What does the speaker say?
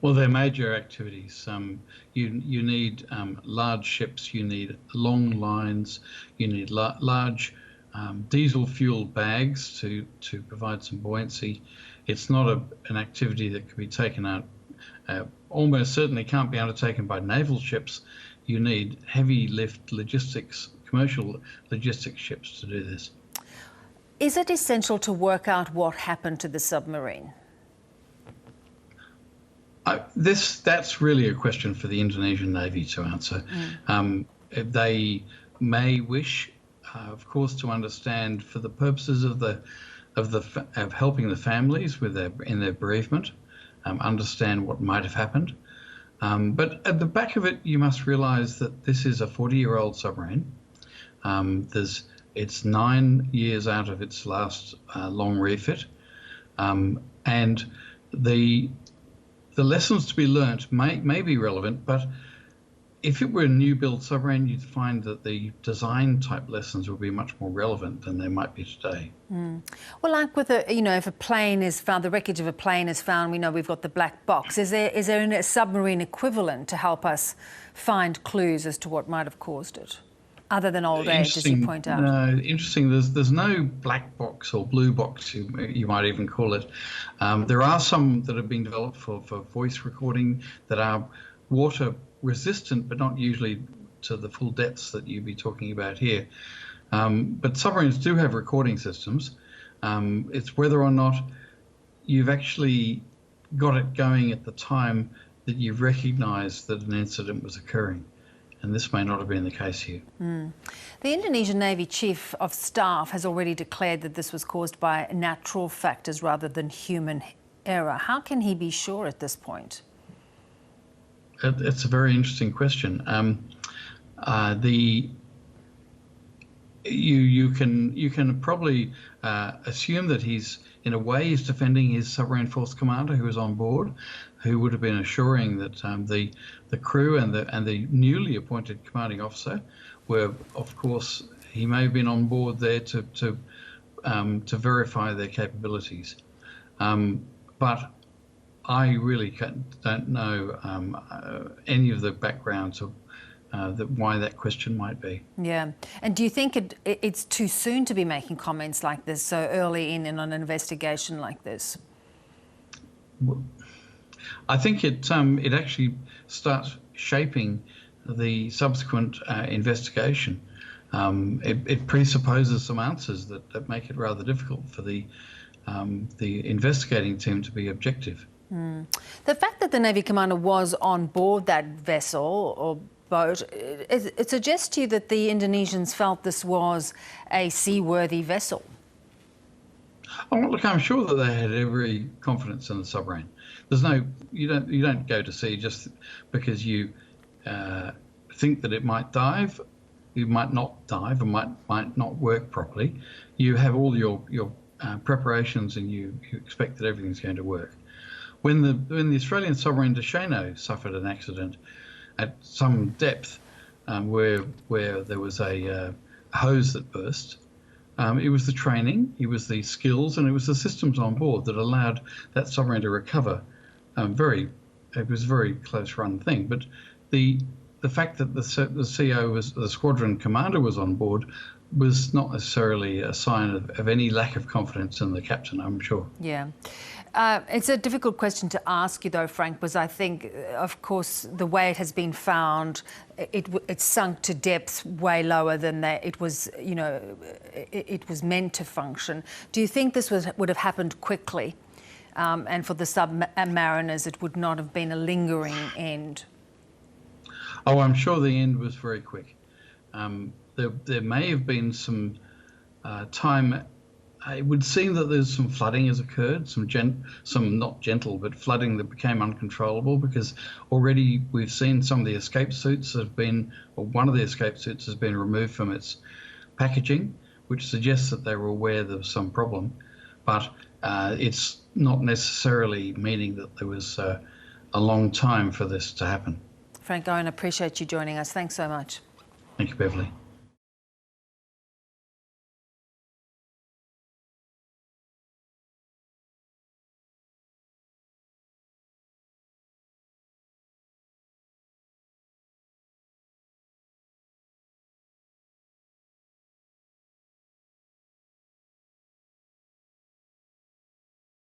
Well, they're major activities. You need large ships, you need long lines, you need large diesel-fueled bags to provide some buoyancy. It's not an activity that can be taken out. Almost certainly can't be undertaken by naval ships. You need heavy lift logistics, commercial logistics ships to do this. Is it essential to work out what happened to the submarine? That's really a question for the Indonesian Navy to answer. They may wish, of course, to understand for the purposes of helping the families in their bereavement, understand what might have happened. But at the back of it, you must realise that this is a 40-year-old submarine. It's 9 years out of its last long refit, and the lessons to be learnt may be relevant, but if it were a new build submarine, you'd find that the design type lessons would be much more relevant than they might be today. Well, like with if a plane is found, the wreckage of a plane is found, we know we've got the black box. Is there a submarine equivalent to help us find clues as to what might have caused it? Other than old age, as you point out. No, interesting. There's no black box or blue box, you might even call it. There are some that have been developed for voice recording that are water resistant, but not usually to the full depths that you'd be talking about here. But submarines do have recording systems. It's whether or not you've actually got it going at the time that you've recognised that an incident was occurring. And this may not have been the case here. The Indonesian Navy Chief of Staff has already declared that this was caused by natural factors rather than human error. How can he be sure at this point? It's a very interesting question. You can probably assume that he's defending his submarine force commander who was on board, who would have been assuring that the crew and the newly appointed commanding officer were, of course, he may have been on board there to verify their capabilities, but I really don't know any of the backgrounds of why that question might be. Yeah. And do you think it's too soon to be making comments like this so early in an investigation like this? Well, I think it actually starts shaping the subsequent investigation. It presupposes some answers that make it rather difficult for the investigating team to be objective. The fact that the Navy commander was on board that vessel or boat, it suggests to you that the Indonesians felt this was a seaworthy vessel. Oh, look, I'm sure that they had every confidence in the submarine. You don't go to sea just because you think that it might dive. You might not dive and might not work properly. You have all your preparations and you expect that everything's going to work. When the Australian submarine Deshaino suffered an accident at some depth where there was a hose that burst, it was the training, it was the skills, and it was the systems on board that allowed that submarine to recover. It was a very close run thing, but the fact that the CO the squadron commander was on board was not necessarily a sign of any lack of confidence in the captain, I'm sure. Yeah. It's a difficult question to ask you, though, Frank, because I think, of course, the way it has been found, it sunk to depths way lower than it was, it was meant to function. Do you think this would have happened quickly? And for the submariners, it would not have been a lingering end? Oh, I'm sure the end was very quick. There may have been some time. It would seem that there's some flooding has occurred, some not gentle, but flooding that became uncontrollable, because already we've seen some of the escape suits one of the escape suits has been removed from its packaging, which suggests that they were aware there was some problem. But it's not necessarily meaning that there was a long time for this to happen. Frank Owen, appreciate you joining us. Thanks so much. Thank you, Beverly.